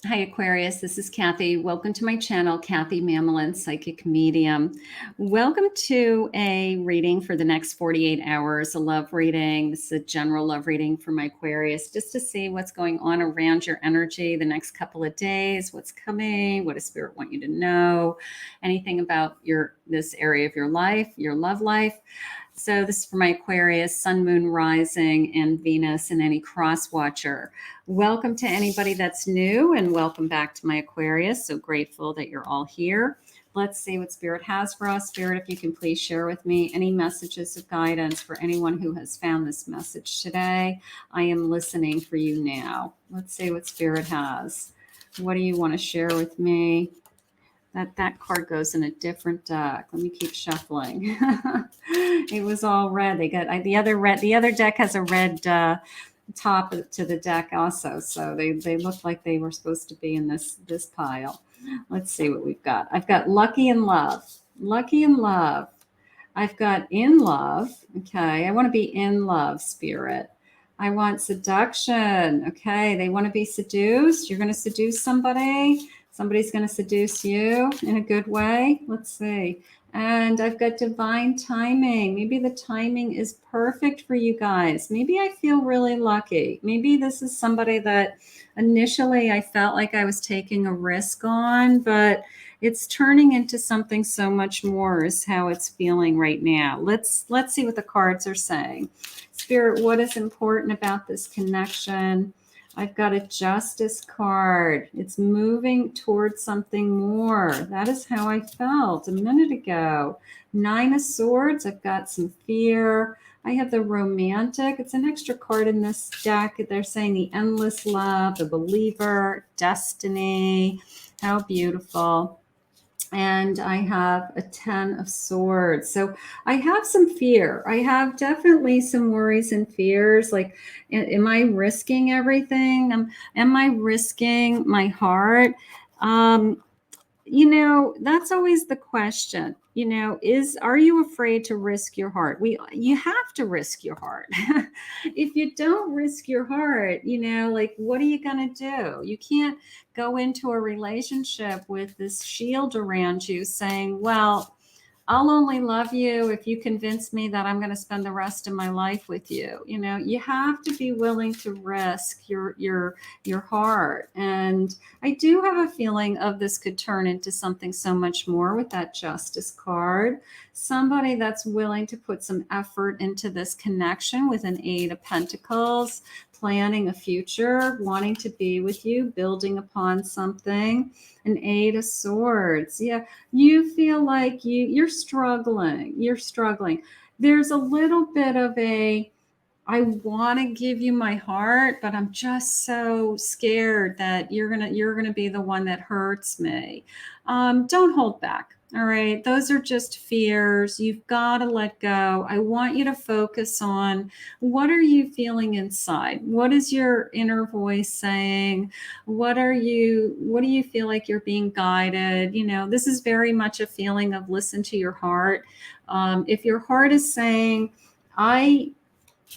Hi, Aquarius. This is Kathy. Welcome to my channel, Kathy Mamolen, Psychic Medium. Welcome to a reading for the next 48 hours, a love reading. This is a general love reading for my Aquarius, just to see what's going on around your energy the next couple of days, what's coming, what does Spirit want you to know, anything about this area of your life, your love life. So this is for my Aquarius, Sun, Moon, Rising, and Venus, and any cross watcher. Welcome to anybody that's new, and welcome back to my Aquarius. So grateful that you're all here. Let's see what Spirit has for us. Spirit, if you can please share with me any messages of guidance for anyone who has found this message today. I am listening for you now. Let's see what Spirit has. What do you want to share with me? That card goes in a different deck. Let me keep shuffling. It was all red. They got the other red. The other deck has a red top to the deck also. So they look like they were supposed to be in this pile. Let's see what we've got. I've got lucky and love. Lucky and love. I've got in love. Okay, I want to be in love, Spirit. I want seduction. Okay, they want to be seduced. You're going to seduce somebody. Somebody's going to seduce you in a good way. Let's see. And I've got divine timing. Maybe the timing is perfect for you guys. Maybe I feel really lucky. Maybe this is somebody that initially I felt like I was taking a risk on, but it's turning into something so much more is how it's feeling right now. Let's see what the cards are saying. Spirit, what is important about this connection? I've got a justice card. It's moving towards something more. That is how I felt a minute ago. 9 of Swords. I've got some fear. I have the romantic. It's an extra card in this deck. They're saying the endless love, the believer, destiny. How beautiful. And I have a 10 of Swords. So I have some fear. I have definitely some worries and fears. Like, am I risking everything? Am I risking my heart? That's always the question. Are you afraid to risk your heart? You have to risk your heart. If you don't risk your heart, like, what are you going to do? You can't go into a relationship with this shield around you saying, well, I'll only love you if you convince me that I'm going to spend the rest of my life with you. You have to be willing to risk your heart. And I do have a feeling of this could turn into something so much more with that Justice card. Somebody that's willing to put some effort into this connection with an 8 of Pentacles, planning a future, wanting to be with you, building upon something. An 8 of Swords. Yeah, you feel like you're struggling. You're struggling. There's a little bit of I want to give you my heart, but I'm just so scared that you're gonna be the one that hurts me. Don't hold back. All right, those are just fears. You've got to let go. I want you to focus on what are you feeling inside? What is your inner voice saying? What do you feel like you're being guided? This is very much a feeling of listen to your heart. If your heart is saying, I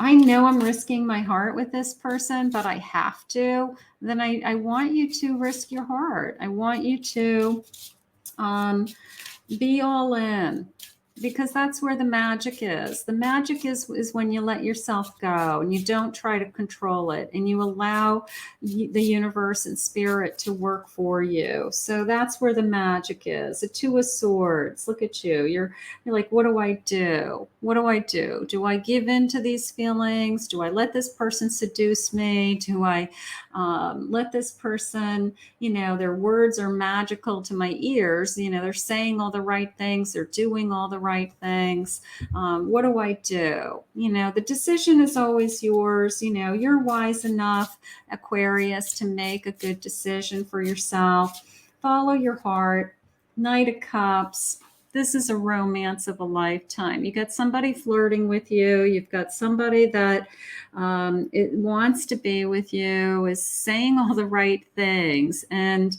know I'm risking my heart with this person, but I have to, then I want you to risk your heart. I want you to be all in, because that's where the magic is. The magic is when you let yourself go and you don't try to control it and you allow the universe and spirit to work for you. So that's where the magic is. A 2 of Swords. Look at you. You're like, what do I do? What do I do? Do I give in to these feelings? Do I let this person seduce me? Do I let this person, their words are magical to my ears. They're saying all the right things. They're doing all the right things. What do I do? The decision is always yours. You're wise enough, Aquarius, to make a good decision for yourself. Follow your heart. Knight of Cups. This is a romance of a lifetime. You got somebody flirting with you. You've got somebody that it wants to be with you, is saying all the right things. And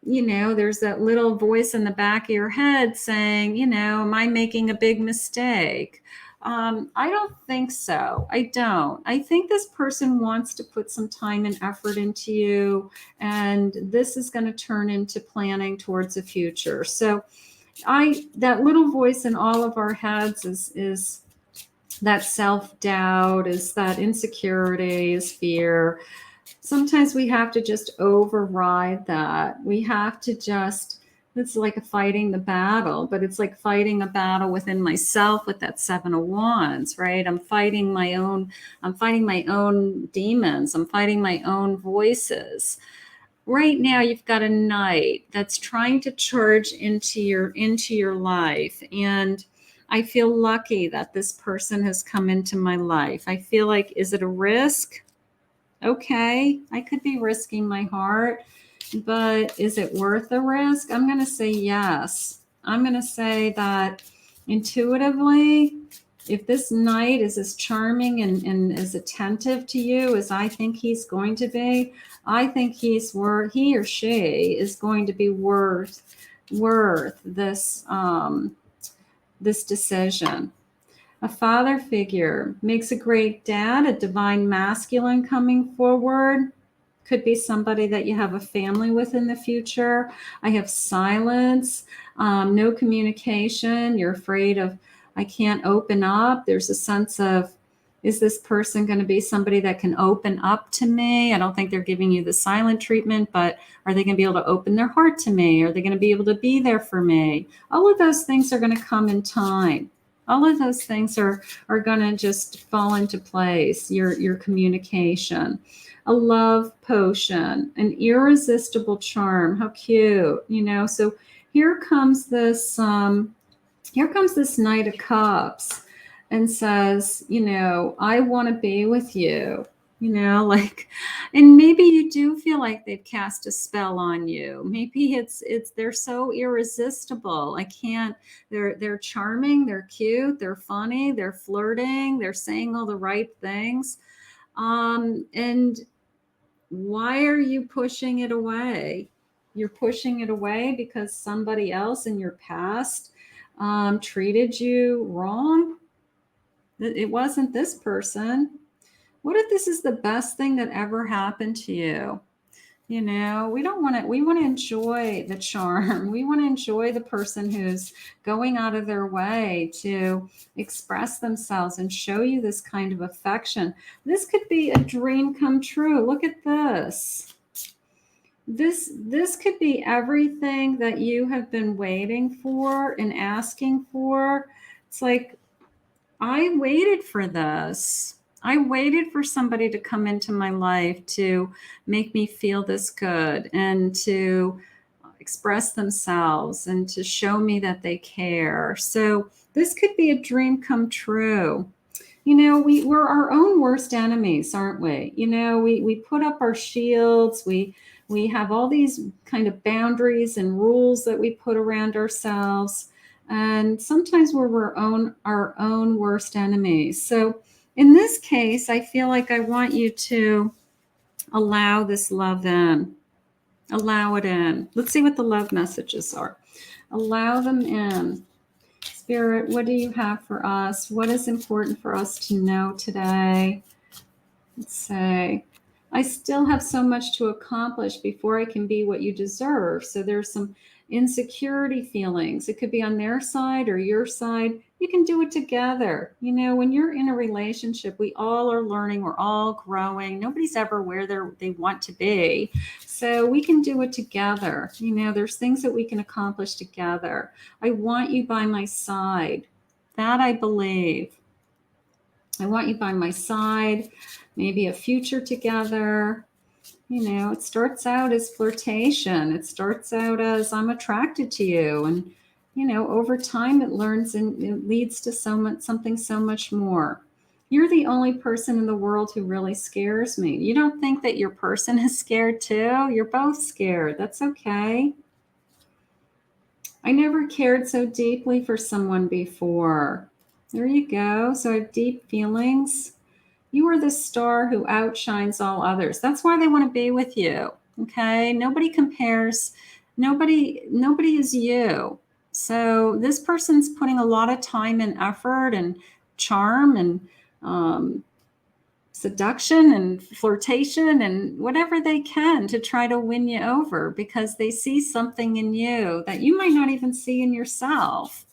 there's that little voice in the back of your head saying, am I making a big mistake? I don't think so. I don't. I think this person wants to put some time and effort into you, and this is going to turn into planning towards the future. So that little voice in all of our heads is that self-doubt, is that insecurity, is fear. Sometimes we have to just override that. We have to just, it's like fighting the battle, but it's like fighting a battle within myself with that 7 of Wands, right? I'm fighting my own demons. I'm fighting my own voices. Right now you've got a knight that's trying to charge into your life, and I feel lucky that this person has come into my life. I feel like, is it a risk? Okay, I could be risking my heart, but is it worth the risk? I'm going to say yes. I'm going to say that intuitively, if this knight is as charming and as attentive to you as I think he's going to be, I think he or she is going to be worth this this decision. A father figure makes a great dad, a divine masculine coming forward. Could be somebody that you have a family with in the future. I have silence, no communication. You're afraid of, I can't open up. There's a sense of, is this person going to be somebody that can open up to me? I don't think they're giving you the silent treatment, but are they going to be able to open their heart to me? Are they going to be able to be there for me? All of those things are going to come in time. All of those things are going to just fall into place. Your communication, a love potion, an irresistible charm. How cute, So here comes this Knight of Cups and says, I want to be with you. And maybe you do feel like they've cast a spell on you. Maybe they're so irresistible. They're charming, they're cute, they're funny, they're flirting, they're saying all the right things. And why are you pushing it away? You're pushing it away because somebody else in your past treated you wrong. It wasn't this person. What if this is the best thing that ever happened to you? We want to enjoy the charm. We want to enjoy the person who's going out of their way to express themselves and show you this kind of affection. This could be a dream come true. Look at this. This could be everything that you have been waiting for and asking for. It's like, I waited for this. I waited for somebody to come into my life to make me feel this good and to express themselves and to show me that they care. So this could be a dream come true. We're our own worst enemies, aren't we? We put up our shields. We have all these kind of boundaries and rules that we put around ourselves. And sometimes we're our own worst enemies. So in this case, I feel like I want you to allow this love in. Allow it in. Let's see what the love messages are. Allow them in. Spirit, what do you have for us? What is important for us to know today? Let's say, I still have so much to accomplish before I can be what you deserve. So there's some insecurity feelings. It could be on their side or your side. You can do it together. When you're in a relationship, we all are learning. We're all growing. Nobody's ever where they want to be. So we can do it together. There's things that we can accomplish together. I want you by my side. That I believe. I want you by my side. Maybe a future together. It starts out as flirtation. It starts out as I'm attracted to you. And, over time it learns and it leads to something so much more. You're the only person in the world who really scares me. You don't think that your person is scared too? You're both scared. That's okay. I never cared so deeply for someone before. There you go. So I have deep feelings. You are the star who outshines all others. That's why they want to be with you. Okay. Nobody compares. Nobody is you. So this person's putting a lot of time and effort and charm and seduction and flirtation and whatever they can to try to win you over, because they see something in you that you might not even see in yourself.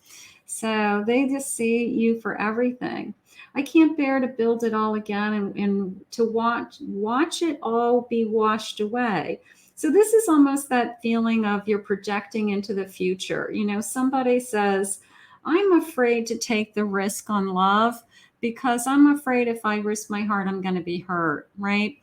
So they just see you for everything. I can't bear to build it all again and to watch it all be washed away. So this is almost that feeling of you're projecting into the future. You know, somebody says, I'm afraid to take the risk on love because I'm afraid if I risk my heart, I'm going to be hurt, right?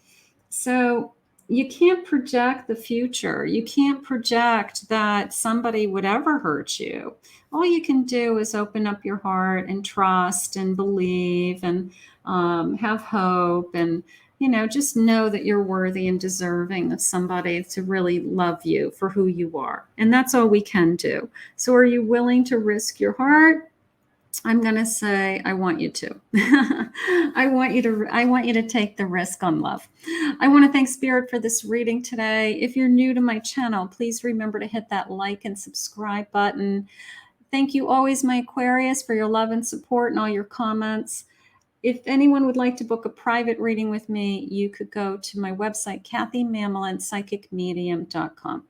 So you can't project the future. You can't project that somebody would ever hurt you. All you can do is open up your heart and trust and believe and have hope, and just know that you're worthy and deserving of somebody to really love you for who you are. And that's all we can do. So are you willing to risk your heart? I'm going to say, I want you to. I want you to take the risk on love. I want to thank Spirit for this reading today. If you're new to my channel, please remember to hit that like and subscribe button. Thank you always, my Aquarius, for your love and support and all your comments. If anyone would like to book a private reading with me, you could go to my website, KathyMamolen, psychicmedium.com.